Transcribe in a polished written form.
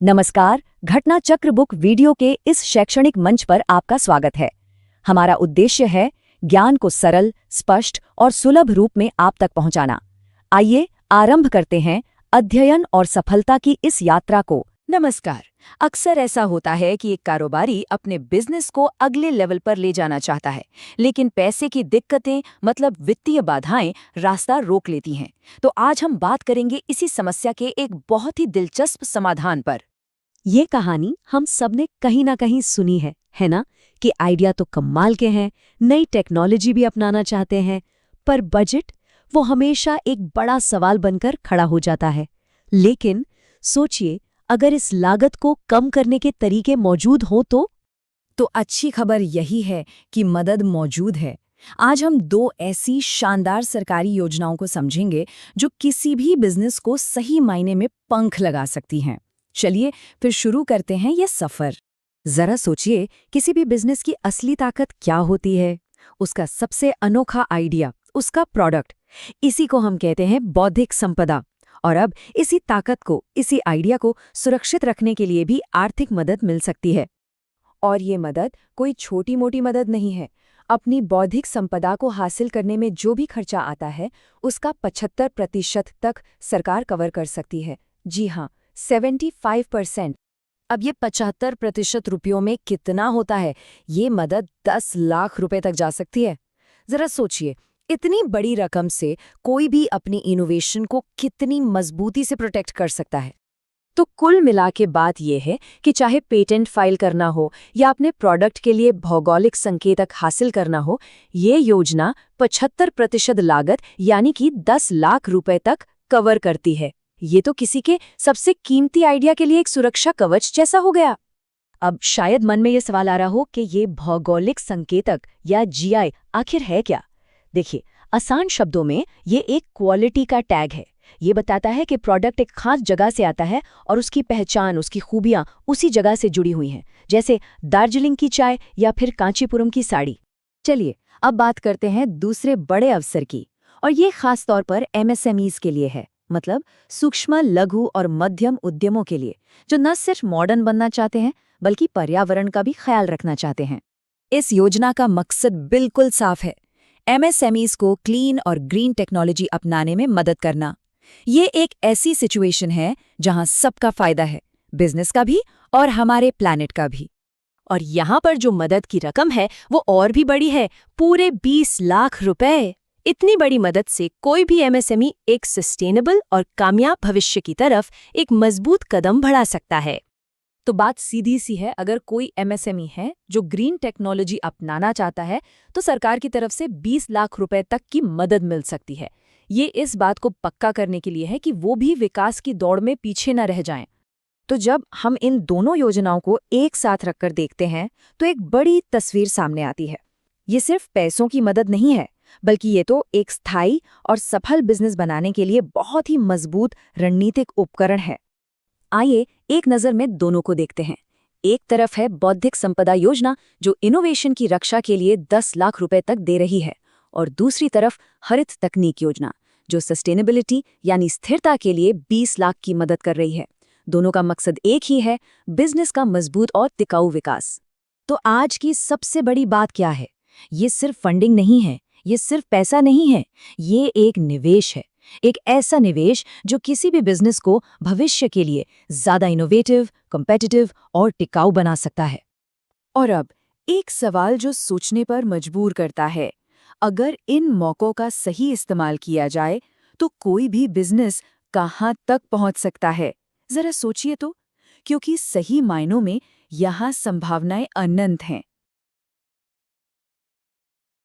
नमस्कार, घटना चक्र बुक वीडियो के इस शैक्षणिक मंच पर आपका स्वागत है। हमारा उद्देश्य है ज्ञान को सरल, स्पष्ट और सुलभ रूप में आप तक पहुंचाना। आइए आरंभ करते हैं अध्ययन और सफलता की इस यात्रा को। नमस्कार। अक्सर ऐसा होता है कि एक कारोबारी अपने बिजनेस को अगले लेवल पर ले जाना चाहता है, लेकिन पैसे की दिक्कतें मतलब वित्तीय बाधाएं रास्ता रोक लेती हैं। तो आज हम बात करेंगे इसी समस्या के एक बहुत ही दिलचस्प समाधान पर। ये कहानी हम सबने कहीं ना कहीं सुनी है ना? कि आइडिया तो कमाल के हैं, नई टेक्नोलॉजी भी अपनाना चाहते हैं, पर बजट वो हमेशा एक बड़ा सवाल बनकर खड़ा हो जाता है। लेकिन सोचिए, अगर इस लागत को कम करने के तरीके मौजूद हों तो अच्छी खबर यही है कि मदद मौजूद है। आज हम दो ऐसी शानदार सरकारी योजनाओं को समझेंगे जो किसी भी बिजनेस को सही मायने में पंख लगा सकती हैं। चलिए फिर शुरू करते हैं ये सफर। जरा सोचिए, किसी भी बिजनेस की असली ताकत क्या होती है? उसका सबसे अनोखा आइडिया, उसका प्रोडक्ट। इसी को हम कहते हैं बौद्धिक संपदा। और अब इसी ताकत को, इसी आइडिया को सुरक्षित रखने के लिए भी आर्थिक मदद मिल सकती है। और ये मदद कोई छोटी मोटी मदद नहीं है। अपनी बौद्धिक संपदा को हासिल करने में जो भी खर्चा आता है, उसका 75% तक सरकार कवर कर सकती है। जी हाँ, 75%। अब ये 75% रुपयों में कितना होता है? ये मदद 10 लाख रुपए तक जा सकती है। जरा सोचिए, इतनी बड़ी रकम से कोई भी अपनी इनोवेशन को कितनी मजबूती से प्रोटेक्ट कर सकता है। तो कुल मिला के बात यह है कि चाहे पेटेंट फाइल करना हो या अपने प्रोडक्ट के लिए भौगोलिक संकेतक हासिल करना हो, ये योजना 75% लागत यानी कि 10 लाख रुपए तक कवर करती है। ये तो किसी के सबसे कीमती आइडिया के लिए एक सुरक्षा कवच जैसा हो गया। अब शायद मन में ये सवाल आ रहा हो कि ये भौगोलिक संकेतक या जीआई आखिर है क्या? देखिए, आसान शब्दों में ये एक क्वालिटी का टैग है। ये बताता है कि प्रोडक्ट एक खास जगह से आता है और उसकी पहचान, उसकी खूबियां उसी जगह से जुड़ी हुई हैं, जैसे दार्जिलिंग की चाय या फिर कांचीपुरम की साड़ी। चलिए अब बात करते हैं दूसरे बड़े अवसर की, और ये खास तौर पर एमएसएमईज के लिए है, मतलब सूक्ष्म, लघु और मध्यम उद्यमों के लिए, जो न सिर्फ मॉडर्न बनना चाहते हैं बल्कि पर्यावरण का भी ख्याल रखना चाहते हैं। इस योजना का मकसद बिल्कुल साफ है, एमएसएमईज को क्लीन और ग्रीन टेक्नोलॉजी अपनाने में मदद करना। ये एक ऐसी सिचुएशन है जहां सबका फायदा है, बिजनेस का भी और हमारे प्लैनेट का भी। और यहाँ पर जो मदद की रकम है वो और भी बड़ी है, पूरे 20 लाख रुपए। इतनी बड़ी मदद से कोई भी एमएसएमई एक सस्टेनेबल और कामयाब भविष्य की तरफ एक मजबूत कदम बढ़ा सकता है। तो बात सीधी सी है, अगर कोई एमएसएमई है जो ग्रीन टेक्नोलॉजी अपनाना चाहता है तो सरकार की तरफ से 20 लाख रुपए तक की मदद मिल सकती है। ये इस बात को पक्का करने के लिए है कि वो भी विकास की दौड़ में पीछे न रह जाएं। तो जब हम इन दोनों योजनाओं को एक साथ रखकर देखते हैं तो एक बड़ी तस्वीर सामने आती है। ये सिर्फ पैसों की मदद नहीं है, बल्कि ये तो एक स्थायी और सफल बिजनेस बनाने के लिए बहुत ही मजबूत रणनीतिक उपकरण है। आइए एक नज़र में दोनों को देखते हैं। एक तरफ है बौद्धिक संपदा योजना, जो इनोवेशन की रक्षा के लिए 10 लाख रुपए तक दे रही है, और दूसरी तरफ हरित तकनीक योजना, जो सस्टेनेबिलिटी यानी स्थिरता के लिए 20 लाख की मदद कर रही है। दोनों का मकसद एक ही है, बिजनेस का मजबूत और टिकाऊ विकास। तो आज की सबसे बड़ी बात क्या है? ये सिर्फ फंडिंग नहीं है, ये सिर्फ पैसा नहीं है, ये एक निवेश है। एक ऐसा निवेश जो किसी भी बिजनेस को भविष्य के लिए ज्यादा इनोवेटिव, कॉम्पिटिटिव और टिकाऊ बना सकता है। और अब एक सवाल जो सोचने पर मजबूर करता है, अगर इन मौकों का सही इस्तेमाल किया जाए तो कोई भी बिजनेस कहां तक पहुंच सकता है? जरा सोचिए तो, क्योंकि सही मायनों में यहाँ संभावनाएं अनंत हैं।